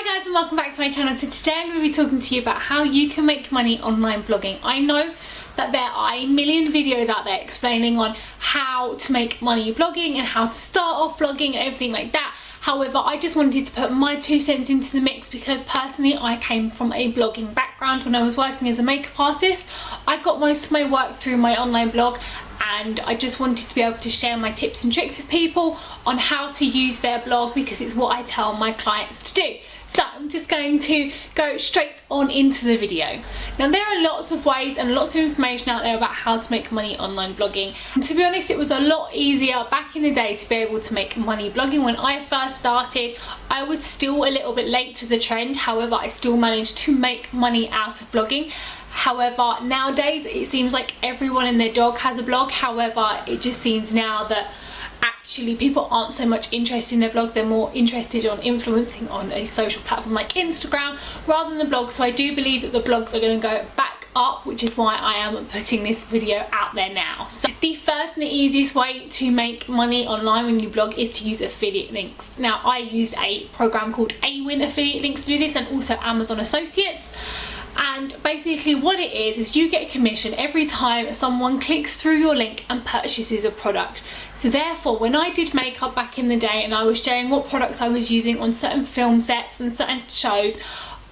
Hi guys and welcome back to my channel. So today I'm going to be talking to you about how you can make money online blogging. I know that there are a million videos out there explaining on how to make money blogging and how to start off blogging and everything like that. However, I just wanted to put my 2 cents into the mix because personally I came from a blogging background. When I was working as a makeup artist, I got most of my work through my online blog, and I just wanted to be able to share my tips and tricks with people on how to use their blog because it's what I tell my clients to do. So I'm just going to go straight on into the video. Now there are lots of ways and lots of information out there about how to make money online blogging, and to be honest it was a lot easier back in the day to be able to make money blogging. When I first started I was still a little bit late to the trend, however I still managed to make money out of blogging. However, nowadays it seems like everyone and their dog has a blog. However, it just seems now that actually people aren't so much interested in their blog, they're more interested on influencing on a social platform like Instagram rather than the blog. So I do believe that the blogs are going to go back up, which is why I am putting this video out there now. So the first and the easiest way to make money online when you blog is to use affiliate links. Now I use a program called Awin Affiliate Links to do this, and also Amazon Associates. And basically what it is you get a commission every time someone clicks through your link and purchases a product. So therefore, when I did makeup back in the day and I was sharing what products I was using on certain film sets and certain shows,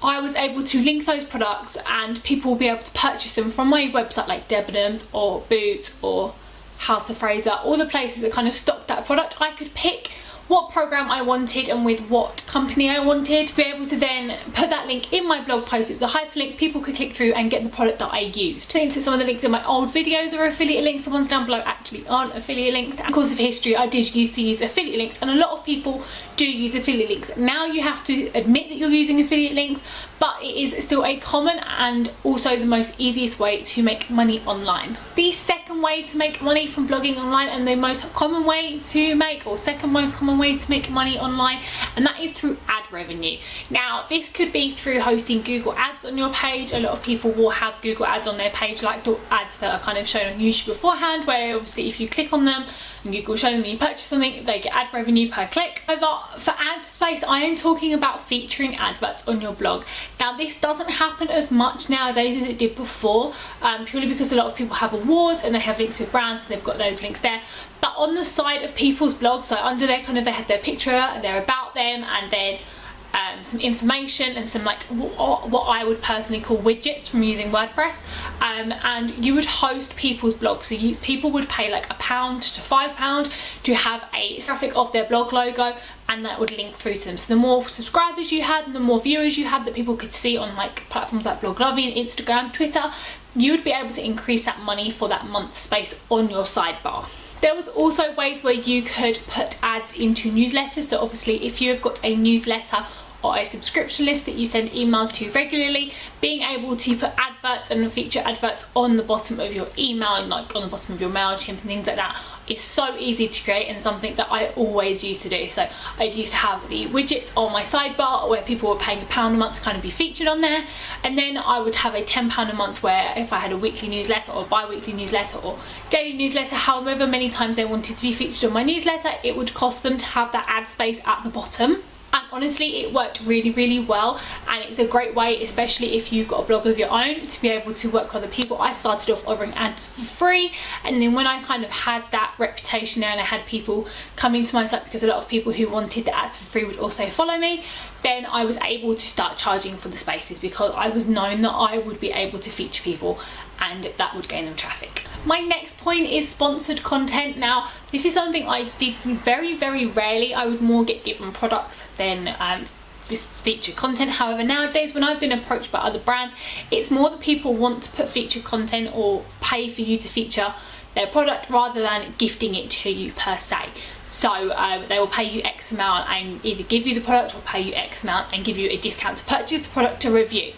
I was able to link those products and people will be able to purchase them from my website like Debenhams or Boots or House of Fraser, all the places that kind of stock that product. I could pick what program I wanted and with what company I wanted to be able to then put that link in my blog post. It was a hyperlink, people could click through and get the product that I used. For instance, some of the links in my old videos are affiliate links, the ones down below actually aren't affiliate links. In the course of history I did used to use affiliate links, and a lot of people do use affiliate links. Now you have to admit that you're using affiliate links, but it is still a common and also the most easiest way to make money online. The second way to make money from blogging online, and the most common way to make, or second most common way to make money online, and that is through ad revenue. Now this could be through hosting Google ads on your page. A lot of people will have Google ads on their page, like the ads that are kind of shown on YouTube beforehand, where obviously if you click on them and Google shows them you purchase something, they get ad revenue per click. However, for ad space I am talking about featuring adverts on your blog. Now this doesn't happen as much nowadays as it did before, purely because a lot of people have awards and they have links with brands, so they've got those links there. But on the side of people's blogs, so under their kind of, they have their picture and their about them, and then some information and some like what I would personally call widgets from using WordPress, and you would host people's blogs. So people would pay like £1 to £5 to have a graphic of their blog logo, and that would link through to them. So the more subscribers you had and the more viewers you had that people could see on like platforms like Bloglovin, Instagram, Twitter, you would be able to increase that money for that month space on your sidebar. There was also ways where you could put ads into newsletters. So obviously if you have got a newsletter or a subscription list that you send emails to regularly, being able to put adverts and feature adverts on the bottom of your email and like on the bottom of your MailChimp and things like that is so easy to create, and something that I always used to do. So I used to have the widgets on my sidebar where people were paying £1 a month to kind of be featured on there, and then I would have a £10 a month where if I had a weekly newsletter or bi-weekly newsletter or daily newsletter, however many times they wanted to be featured on my newsletter, it would cost them to have that ad space at the bottom. And honestly it worked really well, and it's a great way, especially if you've got a blog of your own, to be able to work with other people. I started off offering ads for free, and then when I kind of had that reputation there and I had people coming to my site, because a lot of people who wanted the ads for free would also follow me, then I was able to start charging for the spaces because I was known that I would be able to feature people and that would gain them traffic. My next point is sponsored content. Now this is something I did very rarely. I would more get given products than this featured content. However, nowadays when I've been approached by other brands, it's more that people want to put featured content or pay for you to feature their product rather than gifting it to you per se. So they will pay you X amount and either give you the product or pay you X amount and give you a discount to purchase the product to review.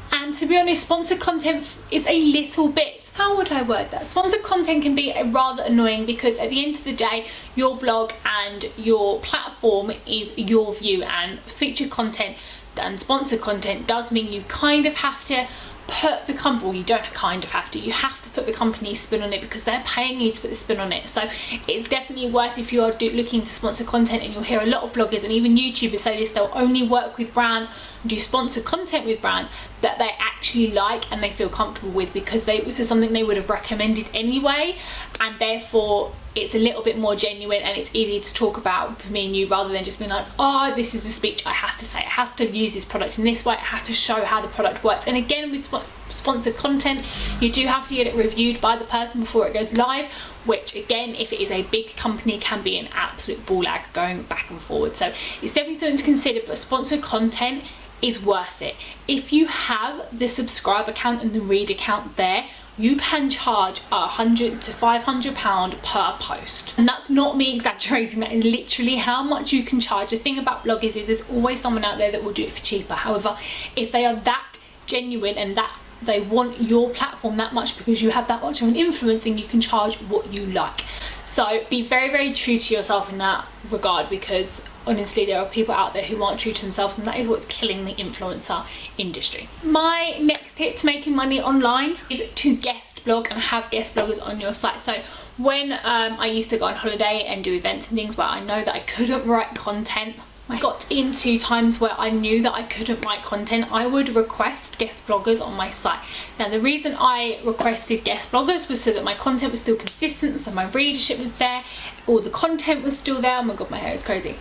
And to be honest, sponsored content is a little bit, how would I word that? Sponsored content can be rather annoying because at the end of the day, your blog and your platform is your view, and featured content and sponsored content does mean you kind of have to put the company, well, you don't kind of have to, you have to put the company's spin on it because they're paying you to put the spin on it. So it's definitely worth, if you are looking to sponsor content, and you'll hear a lot of bloggers and even YouTubers say this, they'll only work with brands, do sponsored content with brands that they actually like and they feel comfortable with, because this is something they would have recommended anyway, and therefore it's a little bit more genuine and it's easy to talk about for me and you, rather than just being like, oh, this is a speech I have to say, I have to use this product in this way, I have to show how the product works. And again, with sponsored content, you do have to get it reviewed by the person before it goes live, which again, if it is a big company, can be an absolute ball ache going back and forward. So it's definitely something to consider, but sponsored content is worth it. If you have the subscribe account and the read account there, you can charge £100 to £500 per post. And that's not me exaggerating, that is literally how much you can charge. The thing about bloggers is there's always someone out there that will do it for cheaper. However, if they are that genuine and that they want your platform that much because you have that much of an influence, then you can charge what you like. So be very, very true to yourself in that regard, because honestly, there are people out there who aren't true to themselves, and that is what's killing the influencer industry. My next tip to making money online is to guest blog and have guest bloggers on your site. So when I used to go on holiday and do events and things where I know that I couldn't write content, I got into times where I knew that I couldn't write content, I would request guest bloggers on my site. Now, the reason I requested guest bloggers was so that my content was still consistent, so my readership was there, all the content was still there. Oh my god, my hair is crazy.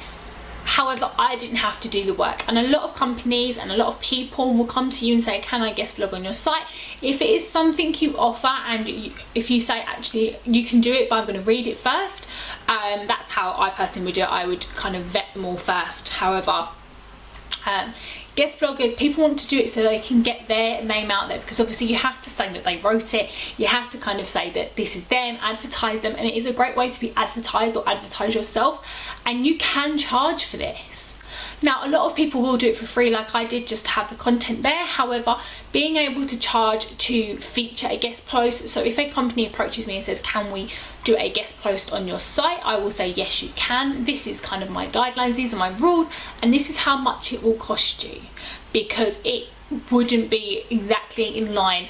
However, I didn't have to do the work, and a lot of companies and a lot of people will come to you and say, can I guest blog on your site? If it is something you offer, and if you say, actually, you can do it, but I'm going to read it first, that's how I personally would do it. I would kind of vet them all first. However, guest bloggers, people want to do it so they can get their name out there, because obviously you have to say that they wrote it, you have to kind of say that this is them, advertise them, and it is a great way to be advertised or advertise yourself, and you can charge for this. Now, a lot of people will do it for free like I did, just to have the content there. However, being able to charge to feature a guest post, so if a company approaches me and says, can we do a guest post on your site, I will say, yes, you can. This is kind of my guidelines, these are my rules, and this is how much it will cost you, because it wouldn't be exactly in line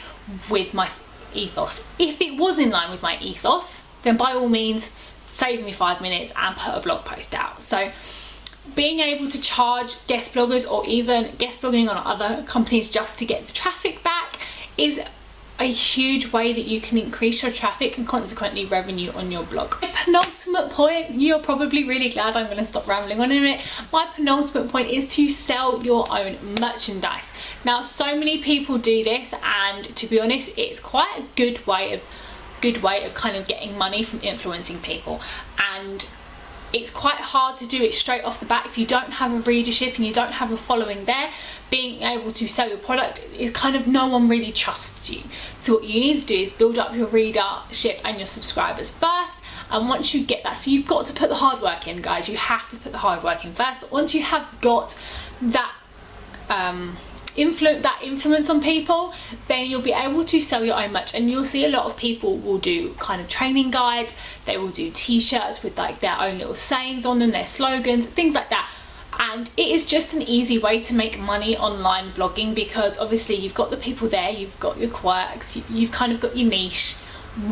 with my ethos. If it was in line with my ethos, then by all means, save me 5 minutes and put a blog post out. So being able to charge guest bloggers, or even guest blogging on other companies just to get the traffic back, is a huge way that you can increase your traffic and consequently revenue on your blog. My penultimate point, you're probably really glad I'm going to stop rambling on in a minute. My penultimate point is to sell your own merchandise. Now, so many people do this, and to be honest, it's quite a good way of kind of getting money from influencing people, and it's quite hard to do it straight off the bat if you don't have a readership and you don't have a following there. Being able to sell your product is kind of, no one really trusts you. So what you need to do is build up your readership and your subscribers first, and once you get that, so you've got to put the hard work in, guys, you have to put the hard work in first, but once you have got that influence on people, then you'll be able to sell your own merch. And you'll see a lot of people will do kind of training guides, they will do t-shirts with like their own little sayings on them, their slogans, things like that. And it is just an easy way to make money online blogging, because obviously you've got the people there, you've got your quirks, you've kind of got your niche.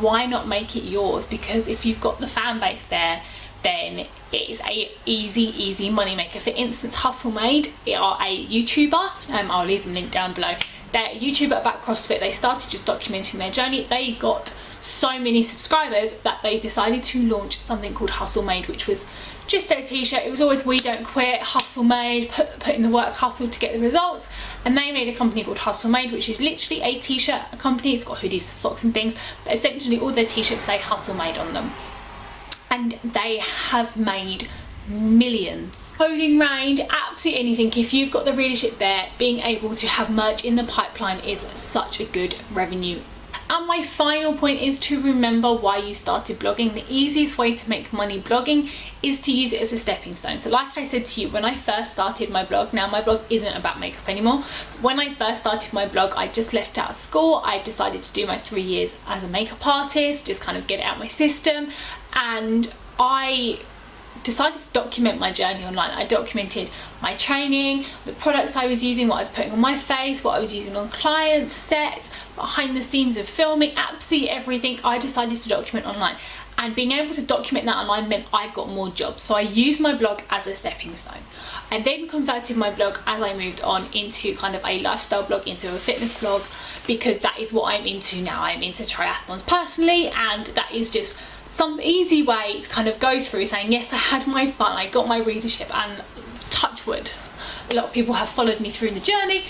Why not make it yours? Because if you've got the fan base there, then it is a easy money maker. For instance, Hustle Made are a YouTuber, I'll leave them linked down below. They're a YouTuber about CrossFit. They started just documenting their journey. They got so many subscribers that they decided to launch something called Hustle Made, which was just their t-shirt. It was always, we don't quit, Hustle Made, put in the work, hustle to get the results. And they made a company called Hustle Made, which is literally a t-shirt company. It's got hoodies, socks and things, but essentially all their t-shirts say Hustle Made on them. And they have made millions. Clothing range, absolutely anything. If you've got the readership there, being able to have merch in the pipeline is such a good revenue. And my final point is to remember why you started blogging. The easiest way to make money blogging is to use it as a stepping stone. So like I said to you, when I first started my blog, now my blog isn't about makeup anymore. When I first started my blog, I just left out of school. I decided to do my 3 years as a makeup artist, just kind of get it out of my system. And I decided to document my journey online. I documented my training, the products I was using, what I was putting on my face, what I was using on clients, sets, behind the scenes of filming, absolutely everything I decided to document online. And being able to document that online meant I got more jobs. So I used my blog as a stepping stone. I then converted my blog as I moved on into kind of a lifestyle blog, into a fitness blog, because that is what I'm into now. I'm into triathlons personally, and that is just some easy way to kind of go through saying, yes, I had my fun, I got my readership, and touch wood, a lot of people have followed me through the journey.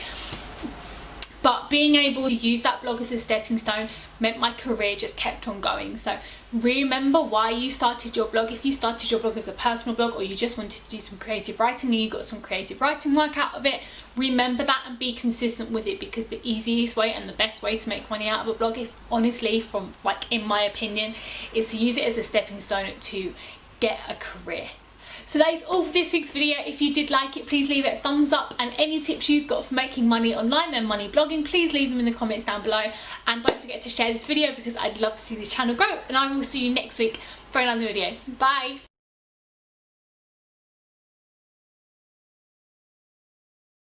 But being able to use that blog as a stepping stone meant my career just kept on going. So remember why you started your blog. If you started your blog as a personal blog, or you just wanted to do some creative writing and you got some creative writing work out of it, remember that and be consistent with it, because the easiest way and the best way to make money out of a blog, if honestly, from like in my opinion, is to use it as a stepping stone to get a career. So that is all for this week's video. If you did like it, please leave it a thumbs up, and any tips you've got for making money online and money blogging, please leave them in the comments down below, and don't forget to share this video because I'd love to see this channel grow, and I will see you next week for another video. Bye.